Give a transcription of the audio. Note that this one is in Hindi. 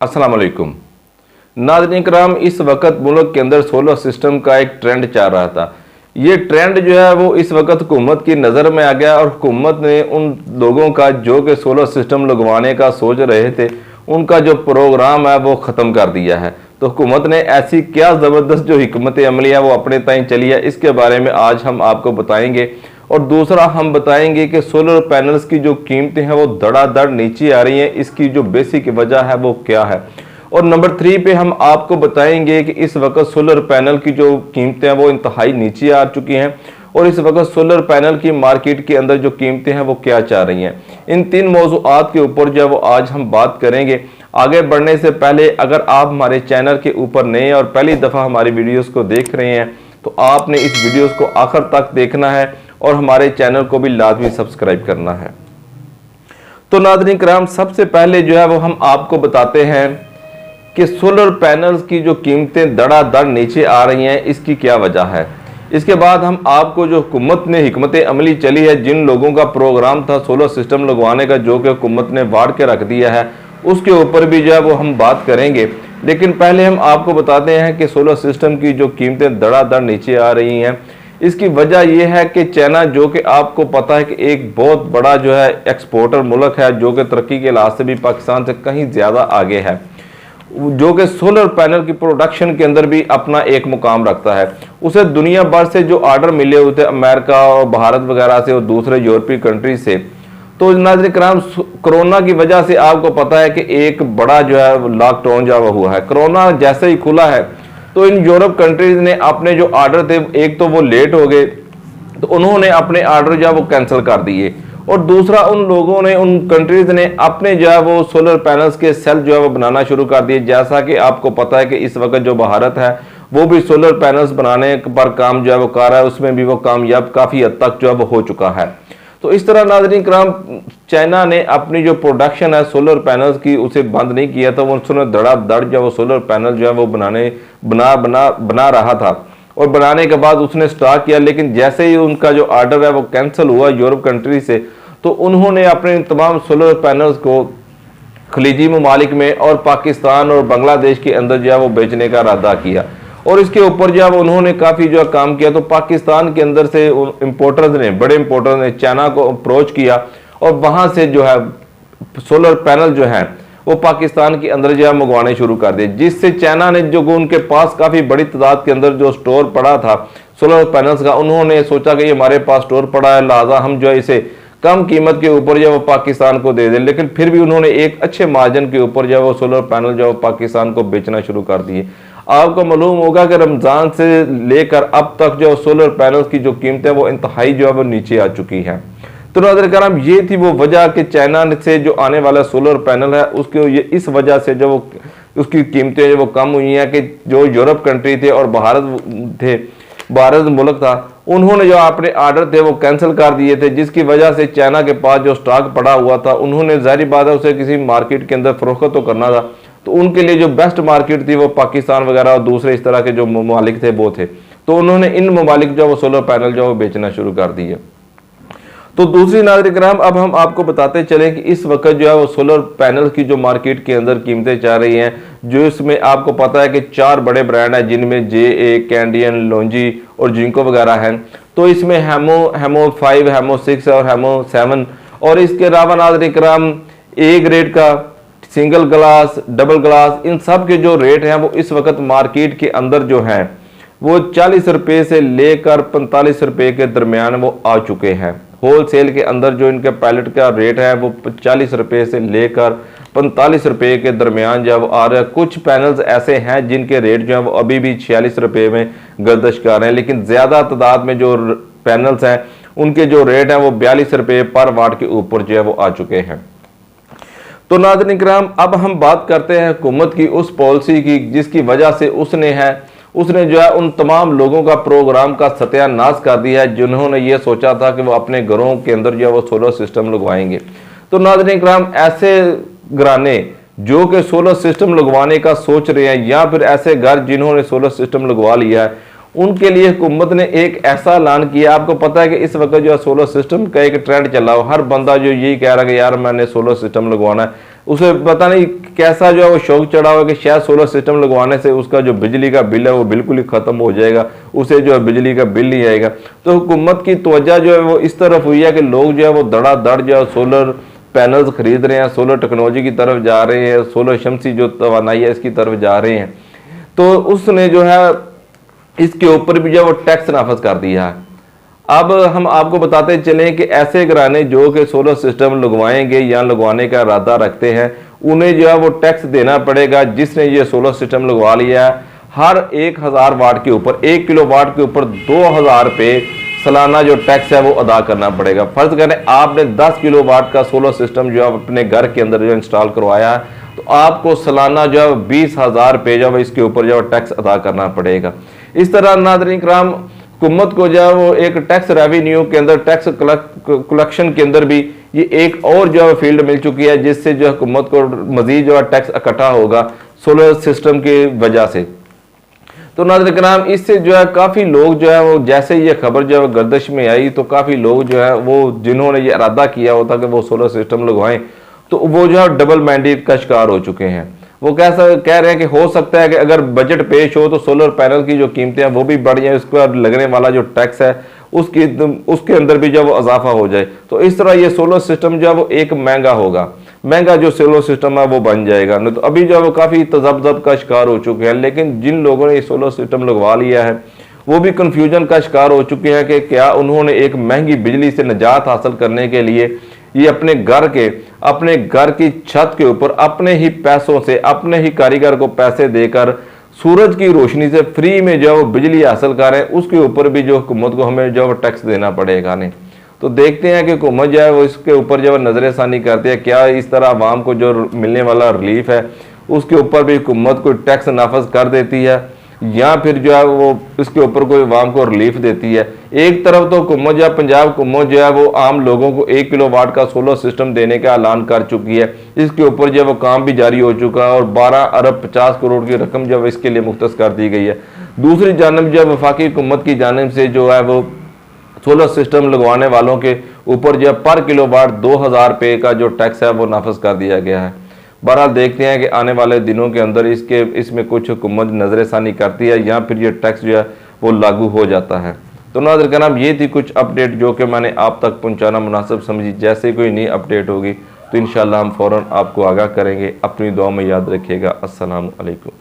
अस्सलाम वालेकुम नाज़रीन कराम। इस वक्त मुल्क के अंदर सोलर सिस्टम का एक ट्रेंड चल रहा था। ये ट्रेंड जो है वो इस वक्त हुकूमत की नज़र में आ गया और हुकूमत ने उन लोगों का जो कि सोलर सिस्टम लगवाने का सोच रहे थे उनका जो प्रोग्राम है वो ख़त्म कर दिया है। तो हुकूमत ने ऐसी क्या ज़बरदस्त जो हिकमत अमली है वो अपने ताईं चली है, इसके बारे में आज हम आपको बताएंगे। और दूसरा हम बताएंगे कि सोलर पैनल्स की जो कीमतें हैं वो धड़ाधड़ नीचे आ रही हैं, इसकी जो बेसिक वजह है वो क्या है। और नंबर 3 पे हम आपको बताएंगे कि इस वक्त सोलर पैनल की जो कीमतें हैं वो इंतहाई नीचे आ चुकी हैं और इस वक्त सोलर पैनल की मार्केट के अंदर जो कीमतें हैं वो क्या चाह रही हैं। इन 3 मौज़ूआत के ऊपर जो है वो आज हम बात करेंगे। आगे बढ़ने से पहले अगर आप हमारे चैनल के ऊपर नए हैं और पहली दफ़ा हमारी वीडियोज़ को देख रहे हैं तो आपने इस वीडियोज़ को आखिर तक देखना है और हमारे चैनल को भी लाजमी सब्सक्राइब करना है। तो नाज़रीन कराम, सबसे पहले जो है वो हम आपको बताते हैं कि सोलर पैनल्स की जो कीमतें धड़ाधड़ नीचे आ रही हैं इसकी क्या वजह है। इसके बाद हम आपको जो हुकूमत ने हिकमत अमली चली है, जिन लोगों का प्रोग्राम था सोलर सिस्टम लगवाने का जो कि हुकूमत ने वाड़ के रख दिया है, उसके ऊपर भी जो है वो हम बात करेंगे। लेकिन पहले हम आपको बताते हैं कि सोलर सिस्टम की जो कीमतें धड़ाधड़ नीचे आ रही हैं इसकी वजह यह है कि चाइना, जो कि आपको पता है कि एक बहुत बड़ा जो है एक्सपोर्टर मुल्क है, जो कि तरक्की के लिहाज से भी पाकिस्तान से कहीं ज़्यादा आगे है, जो कि सोलर पैनल की प्रोडक्शन के अंदर भी अपना एक मुकाम रखता है। उसे दुनिया भर से जो आर्डर मिले हुए थे अमेरिका और भारत वगैरह से और दूसरे यूरोपीय कंट्री से। तो नाज़रीन कराम, कोरोना की वजह से आपको पता है कि एक बड़ा जो है लॉकडाउन जो हुआ है। कोरोना जैसे ही खुला है तो इन यूरोप कंट्रीज ने अपने जो आर्डर थे, एक तो वो लेट हो गए तो उन्होंने अपने आर्डर जो है वो कैंसिल कर दिए, और दूसरा उन लोगों ने, उन कंट्रीज ने अपने जो है वो सोलर पैनल्स के सेल जो है वो बनाना शुरू कर दिए। जैसा कि आपको पता है कि इस वक्त जो भारत है वो भी सोलर पैनल्स बनाने पर काम जो है वो कर रहा है, उसमें भी वो कामयाब काफ़ी हद तक जो है वो हो चुका है। तो इस तरह नाज़रीन कराम, चाइना ने अपनी जो प्रोडक्शन है सोलर पैनल्स की उसे बंद नहीं किया था। उन्होंने धड़ाधड़ जो वो सोलर पैनल जो है वो बना रहा था और बनाने के बाद उसने स्टार्ट किया। लेकिन जैसे ही उनका जो ऑर्डर है वो कैंसिल हुआ यूरोप कंट्री से, तो उन्होंने अपने तमाम सोलर पैनल्स को खलीजी ममालिक में और पाकिस्तान और बांग्लादेश के अंदर जो है वो बेचने का इरादा किया। और इसके ऊपर जो है उन्होंने काफ़ी जो है काम किया। तो पाकिस्तान के अंदर से इम्पोर्टर्स ने, बड़े इम्पोर्टर्स ने चाइना को अप्रोच किया और वहाँ से जो है सोलर पैनल जो है वो पाकिस्तान के अंदर जो है मंगवाने शुरू कर दिए, जिससे चाइना ने जो उनके पास काफ़ी बड़ी तादाद के अंदर जो स्टोर पड़ा था सोलर पैनल्स का, उन्होंने सोचा कि ये हमारे पास स्टोर पड़ा है, लिहाजा हम जो है इसे कम कीमत के ऊपर जो है वो पाकिस्तान को दे दें। लेकिन फिर भी उन्होंने एक अच्छे मार्जिन के ऊपर जो है वो सोलर पैनल जो है पाकिस्तान को बेचना शुरू कर दिए। आपको मालूम होगा कि रमज़ान से लेकर अब तक जो सोलर पैनल्स की जो कीमत है वो इंतहाई जो है वो नीचे आ चुकी है। तो नाज़रीन कराम, ये थी वो वजह कि चाइना से जो आने वाला सोलर पैनल है उसके ये इस वजह से जो उसकी कीमतें जो वो कम हुई हैं कि जो यूरोप कंट्री थे और भारत मुल्क था, उन्होंने जो अपने आर्डर थे वो कैंसिल कर दिए थे, जिसकी वजह से चाइना के पास जो स्टॉक पड़ा हुआ था उन्होंने ज़ाहिर बात है उसे किसी मार्केट के अंदर फरोख्त तो करना था। तो उनके लिए जो बेस्ट मार्केट थी वो पाकिस्तान वगैरह और दूसरे इस तरह के जो ममालिक थे वो थे। तो उन्होंने इन ममालिक जो वो सोलर पैनल जो वो बेचना शुरू कर दिए। तो दूसरी नाज़रीन कराम, अब हम आपको बताते चलें कि इस वक्त जो है वो सोलर पैनल की जो मार्केट के अंदर कीमतें चल रही हैं, जो इसमें आपको पता है कि 4 बड़े ब्रांड हैं जिनमें JA, कैंडियन, लोंजी और जिंको वगैरह हैं। तो इसमें हेमो 5, हेमो 6 और हेमो 7, और इसके अलावा नाज़रीन कराम A ग्रेड का सिंगल ग्लास, डबल ग्लास, इन सब के जो रेट हैं वो इस वक्त मार्केट के अंदर जो हैं वो 40 रुपये से लेकर 45 रुपये के दरमियान वो आ चुके हैं। होल सेल के अंदर जो इनके पैलेट का रेट है वो 40 रुपये से लेकर 45 रुपये के दरमियान जो आ रहा है। कुछ पैनल्स ऐसे हैं जिनके रेट जो है वो अभी भी 46 रुपये में गर्दिश कर रहे हैं, लेकिन ज़्यादा तादाद में जो पैनल्स हैं उनके जो रेट हैं वो 42 रुपये पर वाट के ऊपर जो है वो आ चुके हैं। तो नाज़रीन कराम, अब हम बात करते हैं हुकूमत की उस पॉलिसी की जिसकी वजह से उसने जो है उन तमाम लोगों का प्रोग्राम का सत्यानाश कर दिया है जिन्होंने ये सोचा था कि वो अपने घरों के अंदर जो है वो सोलर सिस्टम लगवाएंगे। तो नाज़रीन कराम, ऐसे घराने जो कि सोलर सिस्टम लगवाने का सोच रहे हैं या फिर ऐसे घर जिन्होंने सोलर सिस्टम लगवा लिया है, उनके लिए हुकूमत ने एक ऐसा ऐलान किया। आपको पता है कि इस वक्त जो है सोलर सिस्टम का एक ट्रेंड चल रहा है, हर बंदा जो यही कह रहा है कि यार मैंने सोलर सिस्टम लगवाना है। उसे पता नहीं कैसा जो है वो शौक चढ़ा हुआ कि शायद सोलर सिस्टम लगवाने से उसका जो बिजली का बिल है वो बिल्कुल ही ख़त्म हो जाएगा, उसे जो है बिजली का बिल नहीं आएगा। तो हुकूमत की तवज्जो जो है वो इस तरफ हुई है कि लोग जो है वो धड़ाधड़ जो है सोलर पैनल्स खरीद रहे हैं, सोलर टेक्नोलॉजी की तरफ जा रहे हैं, सोलर शमसी जो तवानाई है इसकी तरफ जा रहे हैं। तो उसने जो है इसके ऊपर भी जो है वो टैक्स नाफज कर दिया है। अब हम आपको बताते चलें कि ऐसे घराने जो कि सोलर सिस्टम लगवाएंगे या लगवाने का इरादा रखते हैं, उन्हें जो है वो टैक्स देना पड़ेगा। जिसने ये सोलर सिस्टम लगवा लिया है, हर 1000 वाट के ऊपर, 1 किलो वाट के ऊपर 2000 रुपये सालाना जो टैक्स है वो अदा करना पड़ेगा। फर्ज करें आपने 10 किलो वाट का सोलर सिस्टम जो है अपने घर के अंदर जो इंस्टॉल करवाया है, तो आपको सालाना जो है 20,000 रुपये जो है इसके ऊपर जो है टैक्स अदा करना पड़ेगा। इस तरह नाज़रीन किराम, हुकूमत को जो है वो एक टैक्स रेवेन्यू के अंदर, टैक्स कलेक्शन के अंदर भी ये एक और जो है फील्ड मिल चुकी है, जिससे जो है हुकूमत को मजीद जो है टैक्स इकट्ठा होगा सोलर सिस्टम की वजह से। तो नाज़रीन किराम, इससे जो है काफ़ी लोग जो है वो, जैसे ये खबर जो है गर्दिश में आई, तो काफ़ी लोग जो है वो जिन्होंने ये इरादा किया होता कि वो सोलर सिस्टम लगवाएं, तो वो जो है डबल माइंडेड का शिकार हो चुके हैं। वो कैसा कह रहे हैं कि हो सकता है कि अगर बजट पेश हो तो सोलर पैनल की जो कीमतें हैं वो भी बढ़ जाए, उस पर लगने वाला जो टैक्स है उसके अंदर भी जो वो इजाफा हो जाए। तो इस तरह ये सोलर सिस्टम जो है वो एक महंगा जो सोलर सिस्टम है वो बन जाएगा। नहीं तो अभी जो है वो काफ़ी तजब्जब का शिकार हो चुके हैं। लेकिन जिन लोगों ने ये सोलर सिस्टम लगवा लिया है वो भी कन्फ्यूजन का शिकार हो चुके हैं कि क्या उन्होंने एक महंगी बिजली से निजात हासिल करने के लिए ये अपने घर की छत के ऊपर अपने ही पैसों से, अपने ही कारीगर को पैसे देकर सूरज की रोशनी से फ्री में जो है वो बिजली हासिल करें, उसके ऊपर भी जो हुकूमत को हमें जो है टैक्स देना पड़ेगा। नहीं तो देखते हैं कि हुकूमत जो है वो इसके ऊपर जो है नजरसानी करती है। क्या इस तरह आवाम को जो मिलने वाला रिलीफ है उसके ऊपर भी हुकूमत कोई टैक्स नाफज कर देती है, या फिर जो है वो इसके ऊपर कोई आवाम को रिलीफ देती है। एक तरफ तो हुकूमत जो है, पंजाब हुकूमत जो है वो आम लोगों को 1 किलो वाट का सोलर सिस्टम देने का ऐलान कर चुकी है। इसके ऊपर जो है वो काम भी जारी हो चुका है और 12 अरब 50 करोड़ की रकम जो है इसके लिए मुख्तस कर दी गई है। दूसरी जानब जो है वफाकी हुकूमत की जानिब से जो है वो सोलर सिस्टम लगवाने वालों के ऊपर जो है पर किलो वाट 2000 रुपये का जो टैक्स है वो नाफज कर दिया गया है। बहरहाल देखते हैं कि आने वाले दिनों के अंदर इसमें कुछ हुकूमत नजरसानी करती है या फिर ये टैक्स जो है वो लागू हो जाता है। तो नाज़रीन किराम, ये थी कुछ अपडेट जो कि मैंने आप तक पहुंचाना मुनासिब समझी। जैसे कोई नई अपडेट होगी तो इंशाल्लाह हम फ़ौरन आपको आगाह करेंगे। अपनी दुआ में याद रखिएगा। अस्सलामु अलैकुम।